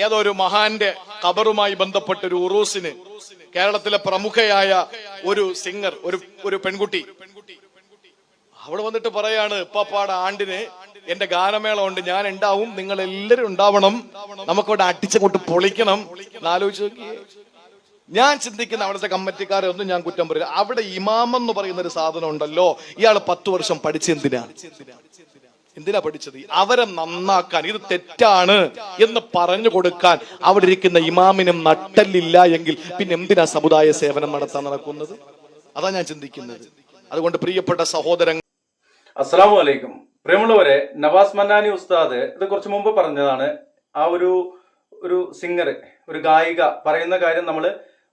ഏതൊരു മഹാന്റെ ഖബറുമായി ബന്ധപ്പെട്ട ഒരു ഉറൂസിന് കേരളത്തിലെ പ്രമുഖയായ ഒരു സിംഗർ, ഒരു പെൺകുട്ടി അവിടെ വന്നിട്ട് പറയാണ്, ഇപ്പാപ്പാടെ ആണ്ടിന് എന്റെ ഗാനമേള ഉണ്ട്, ഞാൻ ഉണ്ടാവും, നിങ്ങൾ എല്ലാവരും ഉണ്ടാവണം, നമുക്കവിടെ അടിച്ചങ്ങോട്ട് പൊളിക്കണം. എന്നാലോചിച്ച് നോക്കിയേ. ഞാൻ ചിന്തിക്കുന്ന അവിടുത്തെ കമ്മിറ്റിക്കാരെ ഒന്നും ഞാൻ കുറ്റം പറയില്ല. അവിടെ ഇമാമെന്ന് പറയുന്ന ഒരു സാധനം ഉണ്ടല്ലോ, ഇയാൾ 10 വർഷം എന്തിനാ പഠിച്ചത്? അവരെ നന്നാക്കാൻ, ഇത് തെറ്റാണ് എന്ന് പറഞ്ഞു കൊടുക്കാൻ അവിടെ ഇരിക്കുന്ന ഇമാമിനും നട്ടല്ലില്ല എങ്കിൽ പിന്നെ എന്തിനാ സമുദായ സേവനം നടത്താൻ നടക്കുന്നത്? അതാ ഞാൻ ചിന്തിക്കുന്നത്. അതുകൊണ്ട് പ്രിയപ്പെട്ട സഹോദരങ്ങൾ, അസ്സലാമു അലൈക്കും. പ്രിയമുള്ളവരെ, നവാസ് മന്നാനി ഉസ്താദ് ഇത് കുറച്ചു മുമ്പ് പറഞ്ഞതാണ്. ആ ഒരു സിംഗർ, ഒരു ഗായിക പറയുന്ന കാര്യം നമ്മൾ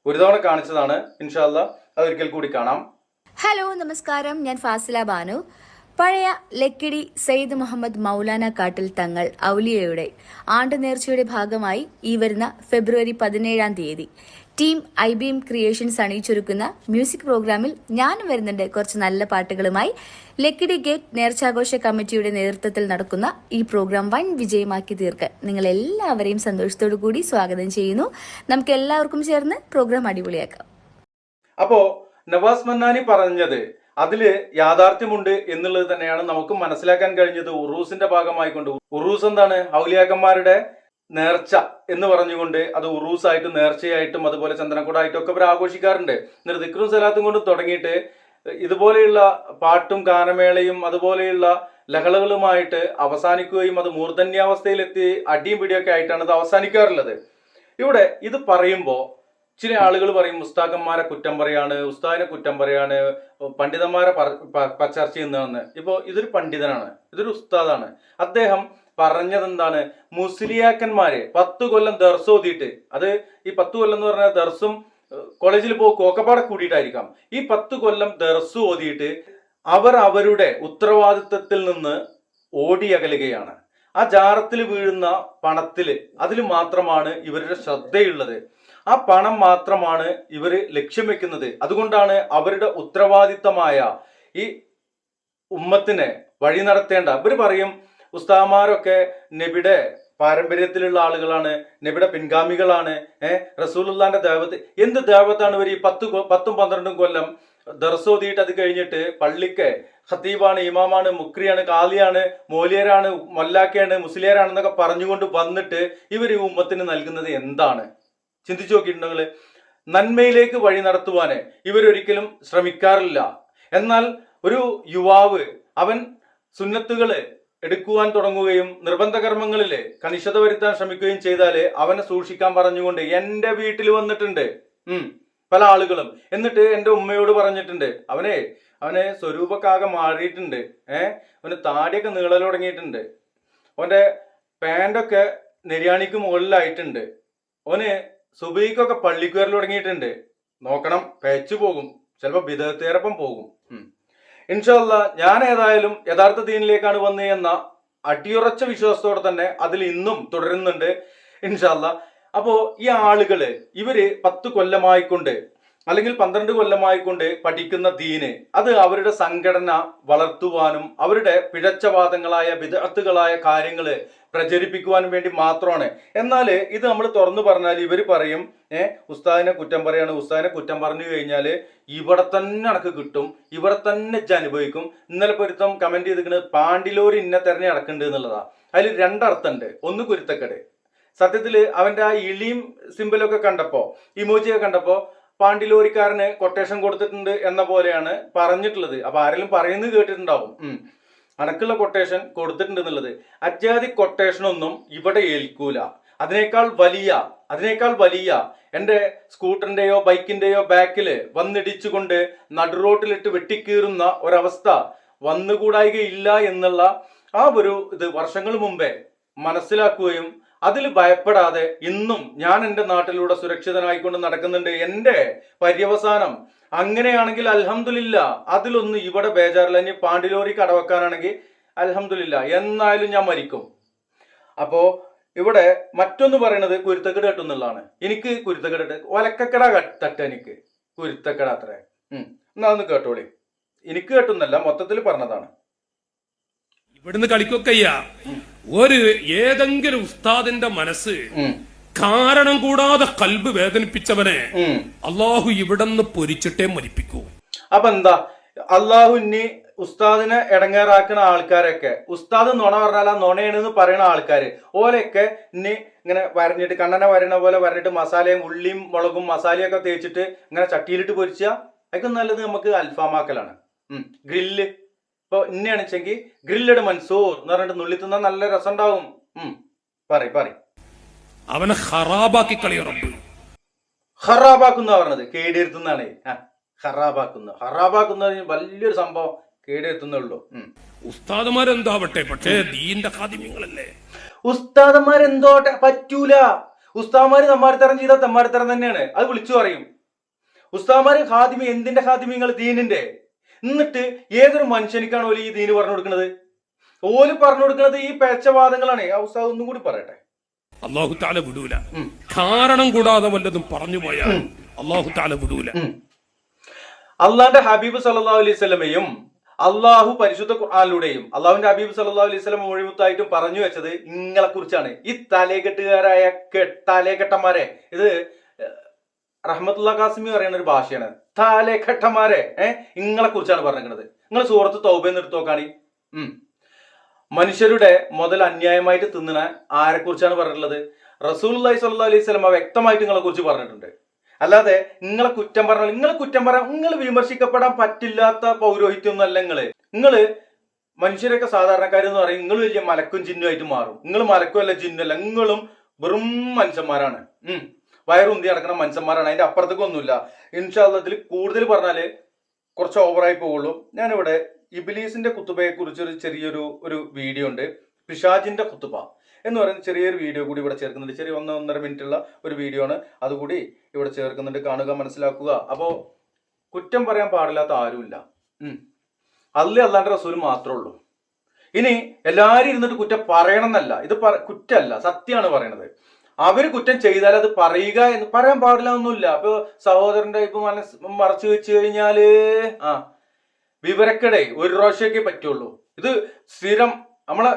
ഒരു തവണ കാണിച്ചതാണ്. ഇൻഷാ അല്ലാഹ് അതൊരിക്കൽ കൂടി കാണാം. ഹലോ, നമസ്കാരം. ഞാൻ ഫാസില ബാനു. പഴയ ലക്കിടി സയ്യിദ് മുഹമ്മദ് മൗലാന കാട്ടിൽ തങ്ങൾ ഔലിയയുടെ ആണ്ട് നേർച്ചയുടെ ഭാഗമായി ഈ വരുന്ന ഫെബ്രുവരി 17-ാം തീയതി ടീം IBM ക്രിയേഷൻസ് അണിയിച്ചൊരുക്കുന്ന മ്യൂസിക് പ്രോഗ്രാമിൽ ഞാൻ വരുന്നുണ്ട് കുറച്ച് നല്ല പാട്ടുകളുമായി. ലക്കിടി ഗേറ്റ് നേർച്ചാഘോഷ കമ്മിറ്റിയുടെ നേതൃത്വത്തിൽ നടക്കുന്ന ഈ പ്രോഗ്രാം വൻ വിജയമാക്കി തീർക്കാൻ നിങ്ങൾ എല്ലാവരെയും സന്തോഷത്തോടു കൂടി സ്വാഗതം ചെയ്യുന്നു. നമുക്ക് എല്ലാവർക്കും ചേർന്ന് പ്രോഗ്രാം അടിപൊളിയാക്കാം. അപ്പോ നവാസ് മന്നാനി പറഞ്ഞത് അതില് യാഥാർത്ഥ്യമുണ്ട് എന്നുള്ളത് തന്നെയാണ് നമുക്ക് മനസ്സിലാക്കാൻ കഴിഞ്ഞത്. ഉറൂസിന്റെ ഭാഗമായിക്കൊണ്ട്, ഉറൂസ് എന്താണ്? ഔലിയാക്കന്മാരുടെ നേർച്ച എന്ന് പറഞ്ഞുകൊണ്ട് അത് ഉറൂസായിട്ടും നേർച്ചയായിട്ടും അതുപോലെ ചന്ദനക്കൂടായിട്ടും ഒക്കെ ഇവർ ആഘോഷിക്കാറുണ്ട്. എന്നിട്ട് ദിക്റും സലാത്തും കൊണ്ട് തുടങ്ങിയിട്ട് ഇതുപോലെയുള്ള പാട്ടും ഗാനമേളയും അതുപോലെയുള്ള ലഹളകളുമായിട്ട് അവസാനിക്കുകയും അത് മൂർധന്യാവസ്ഥയിലെത്തി അടിയും പിടിയൊക്കെ ആയിട്ടാണ് ഇത് അവസാനിക്കാറുള്ളത്. ഇവിടെ ഇത് പറയുമ്പോൾ ചില ആളുകൾ പറയും ഉസ്താദന്മാരെ കുറ്റം പറയാണ്, ഉസ്താദിനെ കുറ്റം പറയാണ്, പണ്ഡിതന്മാരെ ചർച്ച ചെയ്യുന്നതെന്ന്. ഇപ്പോൾ ഇതൊരു പണ്ഡിതനാണ്, ഇതൊരു ഉസ്താദാണ്. അദ്ദേഹം പറഞ്ഞത് എന്താണ്? മുസ്ലിയാക്കന്മാര് 10 കൊല്ലം ദർസ് ഓതിയിട്ട്, അത് ഈ 10 കൊല്ലം എന്ന് പറഞ്ഞാൽ ദർസും കോളേജിൽ കോക്കപ്പാടെ കൂടിയിട്ടായിരിക്കാം. ഈ 10 കൊല്ലം ദർസ് ഓതിയിട്ട് അവർ അവരുടെ ഉത്തരവാദിത്വത്തിൽ നിന്ന് ഓടിയകലുകയാണ്. ആ ജാറത്തിൽ വീഴുന്ന പണത്തില് അതിൽ മാത്രമാണ് ഇവരുടെ ശ്രദ്ധയുള്ളത്. ആ പണം മാത്രമാണ് ഇവര് ലക്ഷ്യം വെക്കുന്നത്. അതുകൊണ്ടാണ് അവരുടെ ഉത്തരവാദിത്തമായ ഈ ഉമ്മത്തിനെ വഴി നടത്തേണ്ട. ഇവര് പറയും ഉസ്താദന്മാരൊക്കെ നബിയുടെ പാരമ്പര്യത്തിലുള്ള ആളുകളാണ്, നബിയുടെ പിൻഗാമികളാണ്, റസൂലുള്ളാന്റെ ദേവത്ത്. എന്ത് ദേവത്താണ് ഇവർ ഈ 10-12 കൊല്ലം ദർസോദിയിട്ട് അത് കഴിഞ്ഞിട്ട് പള്ളിക്ക് ഖത്തീബാണ്, ഇമാമാണ്, മുക്രിയാണ്, കാളിയാണ്, മോലിയരാണ്, മൊല്ലാക്കയാണ്, മുസ്ലിയാരാണെന്നൊക്കെ പറഞ്ഞുകൊണ്ട് വന്നിട്ട് ഇവർ ഈ ഉമ്മത്തിന് നൽകുന്നത് എന്താണ്? ചിന്തിച്ചു നോക്കിയിട്ടുണ്ടെങ്കിൽ നന്മയിലേക്ക് വഴി നടത്തുവാന് ഇവരൊരിക്കലും ശ്രമിക്കാറില്ല. എന്നാൽ ഒരു യുവാവ് അവൻ സുന്നത്തുകള് എടുക്കുവാൻ തുടങ്ങുകയും നിർബന്ധ കർമ്മങ്ങളില് കണിശത വരുത്താൻ ശ്രമിക്കുകയും ചെയ്താല് അവനെ സൂക്ഷിക്കാൻ പറഞ്ഞുകൊണ്ട് എന്റെ വീട്ടിൽ വന്നിട്ടുണ്ട് പല ആളുകളും. എന്നിട്ട് എന്റെ ഉമ്മയോട് പറഞ്ഞിട്ടുണ്ട്, അവനെ സ്വരൂപക്കാകെ മാറിയിട്ടുണ്ട്, അവന് താടിയൊക്കെ നീളൽ തുടങ്ങിയിട്ടുണ്ട്, അവന്റെ പാൻറ്റൊക്കെ നെര്യാണിക്ക് മുകളിലായിട്ടുണ്ട്, അവന് സുബൈക്കൊക്കെ പള്ളിക്കുവരൽ തുടങ്ങിയിട്ടുണ്ട്, നോക്കണം പേച്ചു പോകും, ചിലപ്പോ ബിദഅത്തുകാരൊപ്പം പോകും. ഇൻഷാ അല്ലാഹ് ഞാൻ ഏതായാലും യഥാർത്ഥ ദീനിലേക്കാണ് വന്നത് എന്ന അടിയുറച്ച വിശ്വാസത്തോടെ തന്നെ അതിൽ ഇന്നും തുടരുന്നുണ്ട് ഇൻഷാ അല്ലാഹ്. അപ്പോ ഈ ആളുകള് ഇവര് 10 കൊല്ലമായിക്കൊണ്ട് അല്ലെങ്കിൽ 12 കൊല്ലമായിക്കൊണ്ട് പഠിക്കുന്ന ദീന് അത് അവരുടെ സംഘടന വളർത്തുവാനും അവരുടെ പിഴച്ചവാദങ്ങളായ ബിദ്അത്തുകളായ കാര്യങ്ങള് പ്രചരിപ്പിക്കുവാനും വേണ്ടി മാത്രമാണ്. എന്നാൽ ഇത് നമ്മൾ തുറന്നു പറഞ്ഞാൽ ഇവർ പറയും ഉസ്താദിനെ കുറ്റം പറയാണ്, ഉസ്താദിനെ കുറ്റം പറഞ്ഞു കഴിഞ്ഞാൽ ഇവിടെ തന്നെ അനക്ക് കിട്ടും, ഇവിടെ തന്നെ അനുഭവിക്കും. ഇന്നലെ പൊരുത്തം കമന്റ് ചെയ്തിരിക്കുന്നത് പാണ്ടിലോരി ഇന്നെ തെരഞ്ഞെ നടക്കുന്നുണ്ട് എന്നുള്ളതാ. അതിൽ 2 അർത്ഥമുണ്ട്. ഒന്ന് കുരുത്തക്കേട്. സത്യത്തില് അവന്റെ ആ ഇളിയും സിമ്പിളൊക്കെ കണ്ടപ്പോ, ഇമോജിയൊക്കെ കണ്ടപ്പോ പാണ്ടിലോരിക്കാരന് കൊട്ടേഷൻ കൊടുത്തിട്ടുണ്ട് എന്ന പോലെയാണ് പറഞ്ഞിട്ടുള്ളത്. അപ്പൊ ആരെങ്കിലും പറയുന്നത് കേട്ടിട്ടുണ്ടാവും, അനക്കുള്ള കൊട്ടേഷൻ കൊടുത്തിട്ടുണ്ട് എന്നുള്ളത്. അജാതി കൊട്ടേഷനൊന്നും ഇവിടെ ഏൽക്കൂല. അതിനേക്കാൾ വലിയ എൻ്റെ സ്കൂട്ടറിന്റെയോ ബൈക്കിന്റെയോ ബാക്കിൽ വന്നിടിച്ചുകൊണ്ട് നടുറോട്ടിലിട്ട് വെട്ടിക്കീറുന്ന ഒരവസ്ഥ വന്നുകൂടായികയില്ല എന്നുള്ള ആ ഒരു ഇത് വർഷങ്ങൾ മുമ്പേ മനസ്സിലാക്കുകയും അതിൽ ഭയപ്പെടാതെ ഇന്നും ഞാൻ എൻ്റെ നാട്ടിലൂടെ സുരക്ഷിതനായിക്കൊണ്ട് നടക്കുന്നുണ്ട്. എൻ്റെ പര്യവസാനം അങ്ങനെയാണെങ്കിൽ അൽഹംദുലില്ലാ, അതിലൊന്നും ഇവിടെ ബേജാറില്ല. ഇനി പാണ്ടിലോറി കടവെക്കാനാണെങ്കിൽ അൽഹംദുലില്ലാ, എന്നായാലും ഞാൻ മരിക്കും. അപ്പോ ഇവിടെ മറ്റൊന്ന് പറയണത് കുരുത്തക്കട തട്ടുന്നുള്ളതാണ്. എനിക്ക് കുരുത്തക്കട ഒലക്കക്കട തട്ട, എനിക്ക് കുരുത്തക്കട അത്ര. എന്നാ ഒന്ന് കേട്ടോളി. എനിക്ക് കേട്ടുന്നല്ല, മൊത്തത്തിൽ പറഞ്ഞതാണ്. ഇവിടുന്ന് കളിക്കൊക്കെയ്യ ഏതെങ്കിലും ഉസ്താദിന്റെ മനസ്സ് കാരണം കൂടാതെ കൽബ് വേദനിപ്പിച്ചവനെ അള്ളാഹു ഇവിടെന്ന് പൊരിച്ചിട്ടേ മരിപ്പിക്കൂ. അപ്പൊ എന്താ അള്ളാഹു ഇനി ഉസ്താദിനെ ഇടങ്ങേറാക്കുന്ന ആൾക്കാരൊക്കെ, ഉസ്താദ് നുണ പറഞ്ഞാൽ ആ നുണയാണെന്ന് പറയുന്ന ആൾക്കാര് ഓലൊക്കെ ഇനി ഇങ്ങനെ വരഞ്ഞിട്ട് കണ്ണനെ വരണ പോലെ വരഞ്ഞിട്ട് മസാലയും ഉള്ളിയും മുളകും മസാലയൊക്കെ തേച്ചിട്ട് ഇങ്ങനെ ചട്ടിയിലിട്ട് പൊരിച്ചാൽ അതൊക്കെ നല്ലത് നമുക്ക് അൽഫാമാക്കലാണ്. ഗ്രില്ല് ഇപ്പൊ ഇന്നെയാണ് വെച്ചെങ്കിൽ ഗ്രില്ലഡ് മൻസൂർ എന്ന് പറഞ്ഞിട്ട് നുള്ളി തിന്നാൻ നല്ല രസം ഉണ്ടാവും. പറ അവനെ ഹറാബാക്കി കളിയ റബ്ബ്. ഹറാബാക്കുന്ന പറഞ്ഞത് കേടിയിരുത്തുന്നാണ്. ഹറാബാക്കുന്ന വലിയൊരു സംഭവം, കേടിയിരുത്തുന്നുള്ളൂ. ഉസ്താദുമാരെന്താവട്ടെ, പക്ഷേ ദീന്റെ ഖാദിമ്യങ്ങളല്ലേ. ഉസ്താദന്മാരെന്തോട്ടെ പറ്റൂല. ഉസ്താദന്മാര് തമ്മാടിത്തരം ചെയ്താൽ തമ്മാടിത്തരം തന്നെയാണ്, അത് വിളിച്ചു പറയും. ഉസ്താദന്മാര് ഖാദിമി എന്തിന്റെ ഖാദിമ്യങ്ങൾ? ദീനിന്റെ. എന്നിട്ട് ഏതൊരു മനുഷ്യനിക്കാണ് ഓല് ഈ ദീന് പറഞ്ഞു കൊടുക്കുന്നത്? ഓല് പറഞ്ഞു കൊടുക്കുന്നത് ഈ പേച്ചവാദങ്ങളാണ്. ആ ഉസ്താദ് ഒന്നും കൂടി പറയട്ടെ. അല്ലാഹു തആല വിടൂല. കാരണം കൂടാതെ വല്ലതും പറഞ്ഞു പോയാൽ അല്ലാഹു തആല വിടൂല. അള്ളാന്റെ ഹബീബ് സല്ലല്ലാഹു അലൈഹി വസല്ലമയും അള്ളാഹു പരിശുദ്ധ ഖുർആനിലൂടെയും അള്ളാഹുവിന്റെ ഹബീബ് സല്ലല്ലാഹു അലൈഹി വസല്ലം മൊഴിമുത്തായിട്ടും പറഞ്ഞു വെച്ചത് ഇങ്ങളെ കുറിച്ചാണ്. ഈ തലേകെട്ടുകാരായ തലേകെട്ടന്മാരെ, ഇത് റഹ്മത്തുള്ള ഖാസിമി പറയുന്ന ഒരു ഭാഷയാണ്. തലേകെട്ടന്മാരെ ഇങ്ങളെ കുറിച്ചാണ് പറഞ്ഞിരിക്കുന്നത്. നിങ്ങൾ സൂറത്ത് തൗബയിൽ എടുത്തു നോക്കാണി. മനുഷ്യരുടെ മുതൽ അന്യായമായിട്ട് തിന്നണ ആരെ കുറിച്ചാണ് പറഞ്ഞിട്ടുള്ളത്? റസൂലുള്ളാഹി സ്വല്ലല്ലാഹു അലൈഹി വസല്ലം വ്യക്തമായിട്ട് നിങ്ങളെ കുറിച്ച് പറഞ്ഞിട്ടുണ്ട്. അല്ലാതെ നിങ്ങളെ കുറ്റം പറഞ്ഞാൽ നിങ്ങൾ വിമർശിക്കപ്പെടാൻ പറ്റില്ലാത്ത പൗരോഹിത്യം അല്ല. നിങ്ങള് മനുഷ്യരൊക്കെ സാധാരണക്കാരെന്ന് പറയും. നിങ്ങൾ വലിയ മലക്കും ജിന്നുമായിട്ട് മാറും. നിങ്ങൾ മലക്കും അല്ല ജിന്നല്ല, നിങ്ങളും വെറും മനുഷ്യന്മാരാണ്. വയറുന്തി നടക്കുന്ന മനുഷ്യന്മാരാണ്. അതിന്റെ അപ്പുറത്തേക്ക് ഒന്നുമില്ല. ഇൻഷാ അല്ലാഹ് ഇതിൽ കൂടുതൽ പറഞ്ഞാല് കുറച്ച് ഓവറായി പോവുള്ളൂ. ഞാനിവിടെ ഇബ്ലീസിന്റെ കുത്തുബയെ കുറിച്ച് ചെറിയൊരു വീഡിയോ ഉണ്ട്. പിശാജിന്റെ കുത്തുബ എന്ന് പറയുന്ന ചെറിയൊരു വീഡിയോ കൂടി ഇവിടെ ചേർക്കുന്നുണ്ട്. ചെറിയ 1-1.5 മിനിറ്റുള്ള ഒരു വീഡിയോ ആണ്. അതുകൂടി ഇവിടെ ചേർക്കുന്നുണ്ട്. കാണുക, മനസ്സിലാക്കുക. അപ്പോ കുറ്റം പറയാൻ പാടില്ലാത്ത ആരുമില്ല. അല്ലാന്റെ റസൂല് മാത്രമേ ഉള്ളൂ. ഇനി എല്ലാരും ഇരുന്നിട്ട് കുറ്റം പറയണം എന്നല്ല, ഇത് കുറ്റമല്ല, സത്യമാണ് പറയണത്. അവര് കുറ്റം ചെയ്താൽ അത് പറയുക എന്ന് പറയാൻ പാടില്ല ഒന്നുമില്ല. അപ്പൊ സഹോദരന്റെ ഇപ്പൊ മറച്ചു വെച്ച് കഴിഞ്ഞാല് വിവരക്കേടേ ഒരു പ്രാവശ്യമൊക്കെ പറ്റുള്ളൂ. ഇത് സ്ഥിരം നമ്മളെ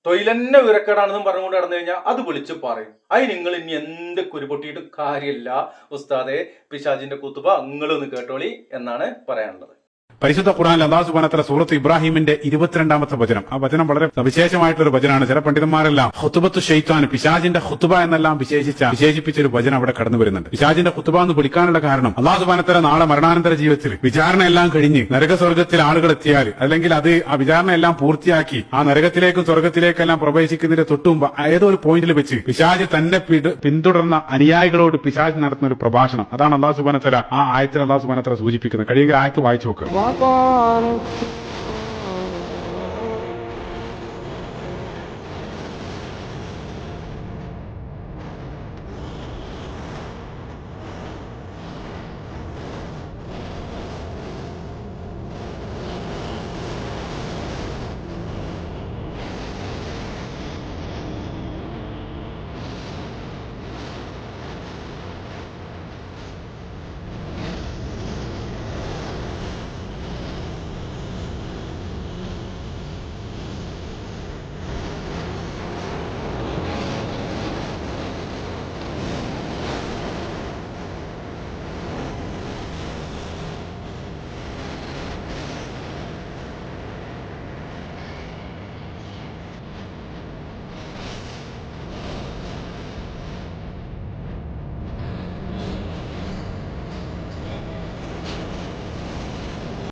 തൊഴിലെന്നെ വിവരക്കേടാണെന്നും പറഞ്ഞുകൊണ്ട് നടന്നു കഴിഞ്ഞാൽ അത് വിളിച്ച് പറയും. അതിന് നിങ്ങൾ ഇനി എന്ത് കുരുപൊട്ടിയിട്ട് കാര്യമില്ല. ഉസ്താദെ പിശാജിന്റെ കുത്തുബ നിങ്ങളൊന്ന് കേട്ടോളി എന്നാണ് പറയാനുള്ളത്. പരിശുദ്ധ ഖുർആനിൽ അല്ലാഹു സുബ്ഹാനഹു വ തആല സൂറത്ത് ഇബ്രാഹിമിന്റെ 22ാമത്തെ വചനം, ആ വചനം വളരെ സവിശേഷമായിട്ടൊരു വചനമാണ്. ചില പണ്ഡിതന്മാരെല്ലാം ഖുതുബത്തു ശൈത്താൻ, പിശാചിന്റെ ഖുതുബ എന്നെല്ലാം വിശേഷിപ്പിച്ച ഒരു വചനം അവിടെ കടന്നു വരുന്നുണ്ട്. പിശാചിന്റെ ഖുതുബ എന്ന് വിളിക്കാനുള്ള കാരണം അല്ലാഹു സുബ്ഹാനഹു വ തആല നാളെ മരണാനന്തര ജീവിതത്തിൽ വിചാരണ എല്ലാം കഴിഞ്ഞ് നരകസ്വർഗത്തിൽ ആളുകൾ എത്തിയാൽ, അല്ലെങ്കിൽ അത് ആ വിചാരണ എല്ലാം പൂർത്തിയാക്കി ആ നരകത്തിലേക്കും സ്വർഗത്തിലേക്കെല്ലാം പ്രവേശിക്കുന്നതിന്റെ തൊട്ടുമുമ്പ് ഏതോ ഒരു പോയിന്റിൽ വെച്ച് പിശാച് തന്നെ പിന്തുടർന്ന അനുയായികളോട് പിശാച് നടത്തുന്ന ഒരു പ്രഭാഷണം, അതാണ് അല്ലാഹു സുബ്ഹാനഹു വ തആല ആ ആയത്തിൽ അല്ലാഹു സുബ്ഹാനഹു വ തആല സൂചിപ്പിക്കുന്നത്. കഴിയുമെങ്കിൽ ആയത്ത് വായിച്ചു നോക്കുക.